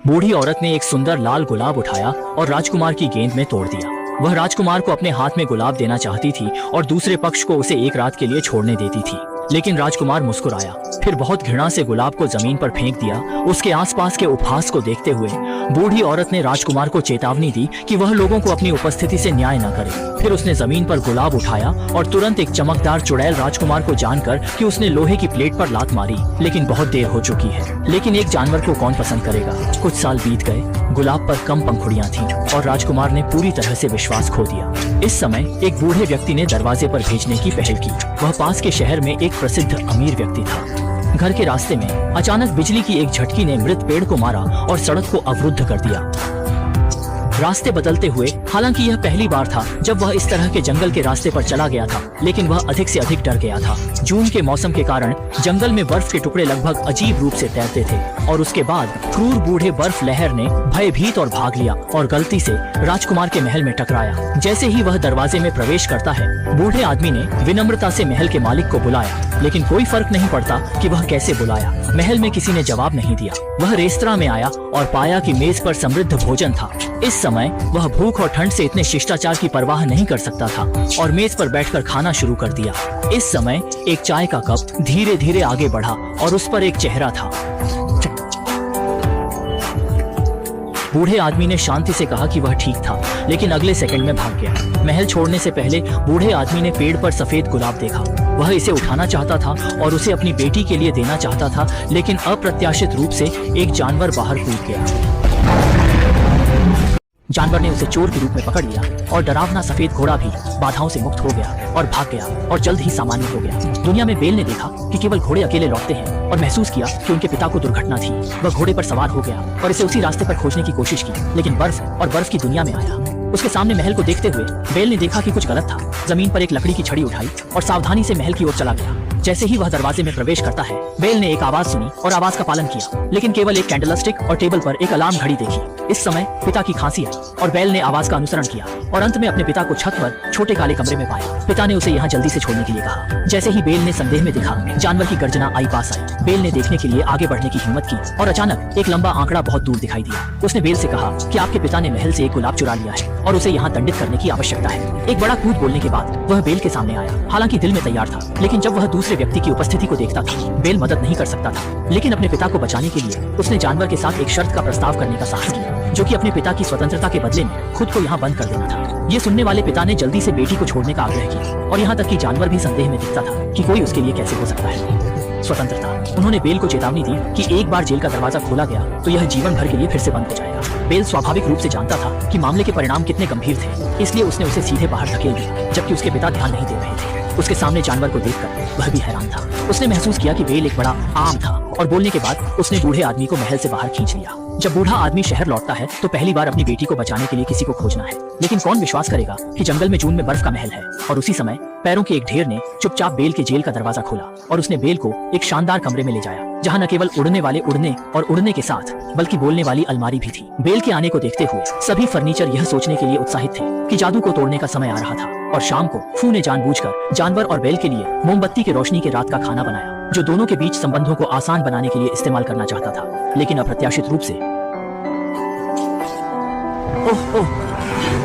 बूढ़ी औरत ने एक सुंदर लाल गुलाब उठाया और राजकुमार की गेंद में तोड़ दिया। वह राजकुमार को अपने हाथ में गुलाब देना चाहती थी और दूसरे पक्ष को उसे एक रात के लिए छोड़ने देती थी, लेकिन राजकुमार मुस्कुराया, फिर बहुत घृणा से गुलाब को जमीन पर फेंक दिया। उसके आसपास के उपहास को देखते हुए बूढ़ी औरत ने राजकुमार को चेतावनी दी कि वह लोगों को अपनी उपस्थिति से न्याय न करे। फिर उसने जमीन पर गुलाब उठाया और तुरंत एक चमकदार चुड़ैल राजकुमार को जानकर कि उसने लोहे की प्लेट पर लात मारी, लेकिन बहुत देर हो चुकी है। लेकिन एक जानवर को कौन पसंद करेगा। कुछ साल बीत गए, गुलाब पर कम पंखुड़ियां थीं और राजकुमार ने पूरी तरह से विश्वास खो दिया। इस समय एक बूढ़े व्यक्ति ने दरवाजे पर भेजने की पहल की। वह पास के शहर में एक प्रसिद्ध अमीर व्यक्ति था। घर के रास्ते में अचानक बिजली की एक झटकी ने मृत पेड़ को मारा और सड़क को अवरुद्ध कर दिया। रास्ते बदलते हुए, हालांकि यह पहली बार था जब वह इस तरह के जंगल के रास्ते पर चला गया था, लेकिन वह अधिक से अधिक डर गया था। जून के मौसम के कारण जंगल में बर्फ के टुकड़े लगभग अजीब रूप से तैरते थे और उसके बाद क्रूर बूढ़े बर्फ लहर ने भयभीत और भाग लिया और गलती से राजकुमार के महल में टकराया। जैसे ही वह दरवाजे में प्रवेश करता है, बूढ़े आदमी ने विनम्रता से महल के मालिक को बुलाया, लेकिन कोई फर्क नहीं पड़ता कि वह कैसे बुलाया। महल में किसी ने जवाब नहीं दिया। वह रेस्तरां में आया और पाया कि मेज पर समृद्ध भोजन था। इस समय वह भूख और ठंड से इतने शिष्टाचार की परवाह नहीं कर सकता था और मेज पर बैठकर खाना शुरू कर दिया। इस समय एक चाय का कप धीरे धीरे आगे बढ़ा और उस पर एक चेहरा था। बूढ़े आदमी ने शांति से कहा कि वह ठीक था, लेकिन अगले सेकंड में भाग गया। महल छोड़ने से पहले बूढ़े आदमी ने पेड़ पर सफेद गुलाब देखा। वह इसे उठाना चाहता था और उसे अपनी बेटी के लिए देना चाहता था, लेकिन अप्रत्याशित रूप से एक जानवर बाहर कूद गया। जानवर ने उसे चोर के रूप में पकड़ लिया और डरावना सफेद घोड़ा भी बाधाओं से मुक्त हो गया और भाग गया और जल्द ही सामान्य हो गया। दुनिया में बेल ने देखा कि केवल घोड़े अकेले लौटते हैं और महसूस किया कि उनके पिता को दुर्घटना थी। वह घोड़े पर सवार हो गया और इसे उसी रास्ते पर खोजने की कोशिश की, लेकिन बर्फ की दुनिया में आया। उसके सामने महल को देखते हुए बेल ने देखा कि कुछ गलत था। जमीन पर एक लकड़ी की छड़ी उठाई और सावधानी से महल की ओर चला गया। जैसे ही वह दरवाजे में प्रवेश करता है, बेल ने एक आवाज सुनी और आवाज का पालन किया, लेकिन केवल एक कैंडलस्टिक और टेबल पर एक अलार्म घड़ी देखी। इस समय पिता की खांसी आई और बेल ने आवाज का अनुसरण किया और अंत में अपने पिता को छत पर छोटे काले कमरे में पाया। पिता ने उसे यहाँ जल्दी से छोड़ने के लिए कहा। जैसे ही बेल ने संदेह में देखा, जानवर की गर्जना आई पास आई। बेल ने देखने के लिए आगे बढ़ने की हिम्मत की और अचानक एक लंबा आंकड़ा बहुत दूर दिखाई दिया। उसने बेल से कहा कि आपके पिता ने महल से एक गुलाब चुरा लिया है और उसे यहाँ दंडित करने की आवश्यकता है। एक बड़ा कूद बोलने के बाद वह बेल के सामने आया। हालांकि दिल में तैयार था, लेकिन जब वह दूसरे व्यक्ति की उपस्थिति को देखता था, बेल मदद नहीं कर सकता था। लेकिन अपने पिता को बचाने के लिए उसने जानवर के साथ एक शर्त का प्रस्ताव करने का साहस किया, जो कि अपने पिता की स्वतंत्रता के बदले में खुद को यहाँ बंद कर देना था। ये सुनने वाले पिता ने जल्दी से बेटी को छोड़ने का आग्रह किया और यहाँ तक कि जानवर भी संदेह में दिखता था कि कोई उसके लिए कैसे हो सकता है स्वतंत्रता। उन्होंने बेल को चेतावनी दी कि एक बार जेल का दरवाजा खोला गया तो यह जीवन भर के लिए फिर से बंद हो जाएगा। बेल स्वाभाविक रूप से जानता था कि मामले के परिणाम कितने गंभीर थे, इसलिए उसने उसे सीधे बाहर धकेल दिया, जबकि उसके पिता ध्यान नहीं दे रहे थे। उसके सामने जानवर को देखकर वह भी हैरान था। उसने महसूस किया कि बेल एक बड़ा आम था और बोलने के बाद उसने बूढ़े आदमी को महल से बाहर खींच लिया। जब बूढ़ा आदमी शहर लौटता है तो पहली बार अपनी बेटी को बचाने के लिए किसी को खोजना है, लेकिन कौन विश्वास करेगा कि जंगल में जून में बर्फ का महल है। और उसी समय पैरों के एक ढेर ने चुपचाप बेल के जेल का दरवाजा खोला और उसने बेल को एक शानदार कमरे में ले जाया, जहाँ न केवल उड़ने वाले उड़ने और उड़ने के साथ बल्कि बोलने वाली अलमारी भी थी। बेल के आने को देखते हुए सभी फर्नीचर यह सोचने के लिए उत्साहित थे कि जादू को तोड़ने का समय आ रहा था। और शाम को फू ने जानबूझकर जानवर और बेल के लिए मोमबत्ती की रोशनी के रात का खाना बनाया, जो दोनों के बीच संबंधों को आसान बनाने के लिए इस्तेमाल करना चाहता था, लेकिन अप्रत्याशित रूप से ओह